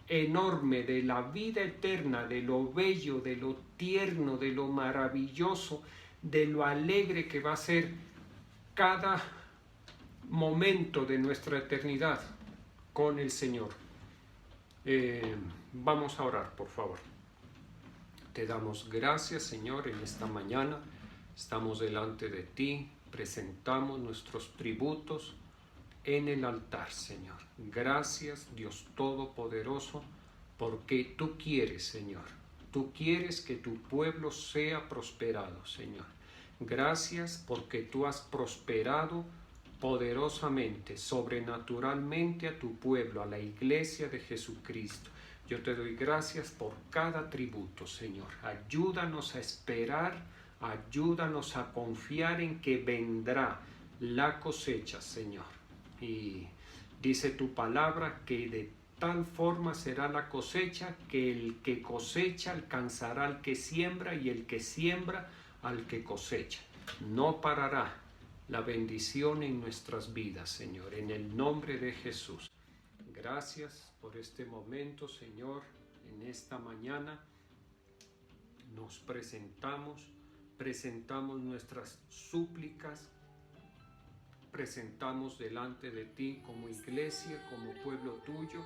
enorme de la vida eterna, de lo bello, de lo tierno, de lo maravilloso, de lo alegre que va a ser cada momento de nuestra eternidad con el Señor. Vamos a orar, por favor. Te damos gracias, Señor, en esta mañana. Estamos delante de ti, presentamos nuestros tributos en el altar, Señor. Gracias, Dios Todopoderoso, porque tú quieres, Señor. Tú quieres que tu pueblo sea prosperado, Señor. Gracias porque tú has prosperado poderosamente, sobrenaturalmente a tu pueblo, a la iglesia de Jesucristo. Yo te doy gracias por cada tributo, Señor. Ayúdanos a esperar, ayúdanos a confiar en que vendrá la cosecha, Señor. Y dice tu palabra que de tal forma será la cosecha que el que cosecha alcanzará al que siembra y el que siembra al que cosecha. No parará la bendición en nuestras vidas, Señor, en el nombre de Jesús. Gracias por este momento, Señor. En esta mañana nos presentamos nuestras súplicas presentamos delante de ti como iglesia, como pueblo tuyo,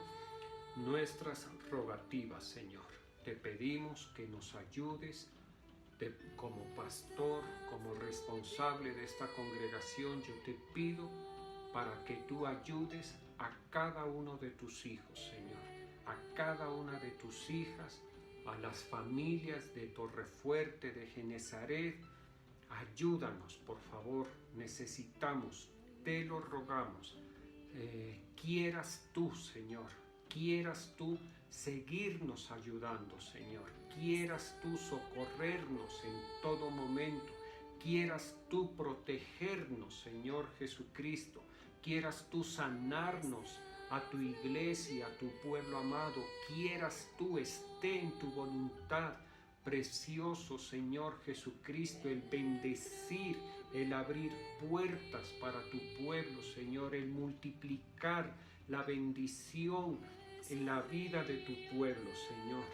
nuestras rogativas, Señor. Te pedimos que nos ayudes como pastor, como responsable de esta congregación. Yo te pido para que tú ayudes a cada uno de tus hijos, Señor, a cada una de tus hijas, a las familias de Torrefuerte, de Genezaret. Ayúdanos, por favor, necesitamos, te lo rogamos. Quieras tú, Señor, quieras tú seguirnos ayudando, Señor, quieras tú socorrernos en todo momento, quieras tú protegernos, Señor Jesucristo, quieras tú sanarnos a tu iglesia, a tu pueblo amado, quieras tú esté en tu voluntad, precioso Señor Jesucristo, el bendecir, el abrir puertas para tu pueblo, Señor, el multiplicar la bendición en la vida de tu pueblo, Señor.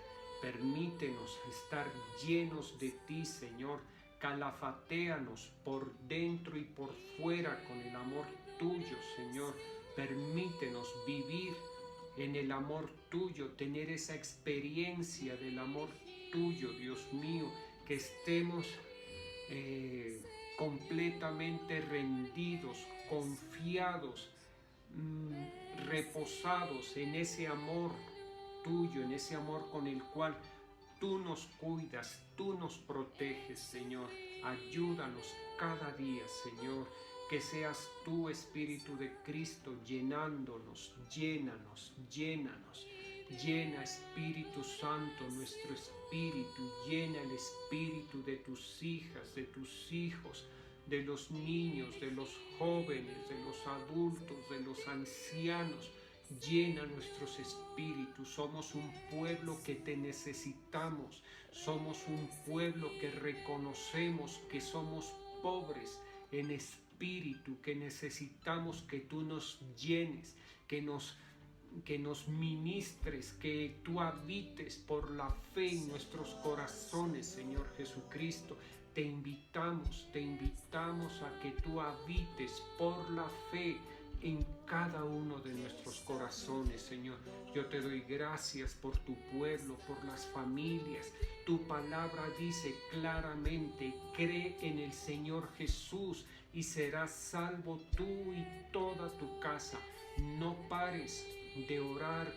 Permítenos estar llenos de ti, Señor. Calafatéanos por dentro y por fuera con el amor tuyo, Señor. Permítenos vivir en el amor tuyo, tener esa experiencia del amor tuyo, Dios mío, que estemos completamente rendidos, confiados, reposados en ese amor tuyo, en ese amor con el cual tú nos cuidas, tú nos proteges, Señor. Ayúdanos cada día, Señor, que seas tú, Espíritu de Cristo, llenándonos, llénanos. Llena, Espíritu Santo, nuestro espíritu, llena el espíritu de tus hijas, de tus hijos, de los niños, de los jóvenes, de los adultos, de los ancianos. Llena nuestros espíritus. Somos un pueblo que te necesitamos. Somos un pueblo que reconocemos que somos pobres en espíritu, que necesitamos que tú nos llenes, que nos ministres, que tú habites por la fe en nuestros corazones, Señor Jesucristo. Te invitamos a que tú habites por la fe en cada uno de nuestros corazones, Señor. Yo te doy gracias por tu pueblo, por las familias. Tu palabra dice claramente: cree en el Señor Jesús y serás salvo tú y toda tu casa. No pares de orar,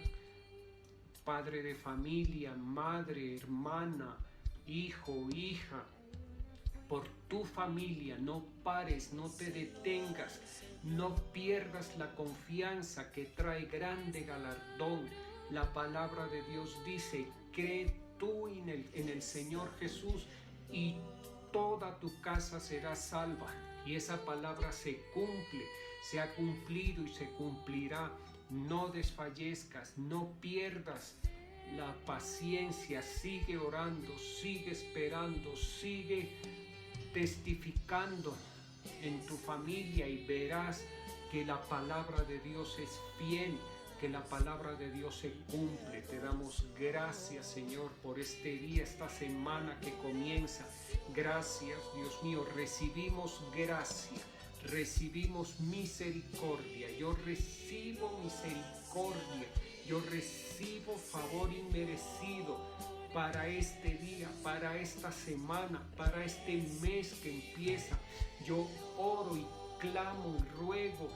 padre de familia, madre, hermana, hijo, hija, por tu familia. No pares, no te detengas, no pierdas la confianza que trae grande galardón. La palabra de Dios dice: cree tú en el Señor Jesús y toda tu casa será salva. Y esa palabra se cumple, se ha cumplido y se cumplirá. No desfallezcas, no pierdas la paciencia, sigue orando, sigue esperando, sigue testificando en tu familia y verás que la palabra de Dios es fiel, que la palabra de Dios se cumple. Te damos gracias, Señor, por este día, esta semana que comienza. Gracias, Dios mío, recibimos gracia, recibimos misericordia. Yo recibo misericordia, yo recibo favor inmerecido para este día, para esta semana, para este mes que empieza. Yo oro y clamo y ruego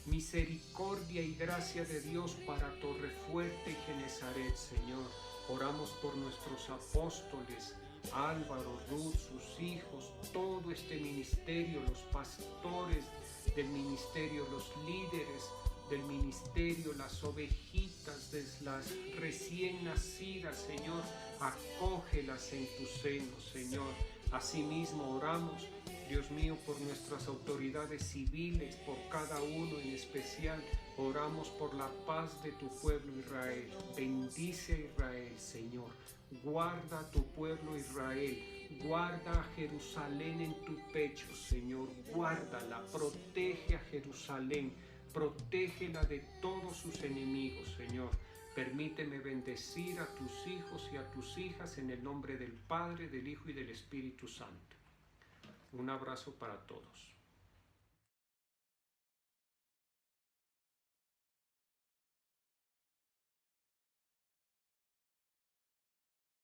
misericordia y gracia de Dios para Torrefuerte y Genezaret, Señor. Oramos por nuestros apóstoles, Álvaro, Ruth, sus hijos, todo este ministerio, los pastores del ministerio, los líderes del ministerio, las ovejitas, las recién nacidas, Señor, acógelas en tu seno, Señor. Asimismo oramos, Dios mío, por nuestras autoridades civiles, por cada uno en especial. Oramos por la paz de tu pueblo Israel. Bendice a Israel, Señor. Guarda a tu pueblo Israel. Guarda a Jerusalén en tu pecho, Señor. Guárdala, protege a Jerusalén. Protégela de todos sus enemigos, Señor. Permíteme bendecir a tus hijos y a tus hijas en el nombre del Padre, del Hijo y del Espíritu Santo. Un abrazo para todos.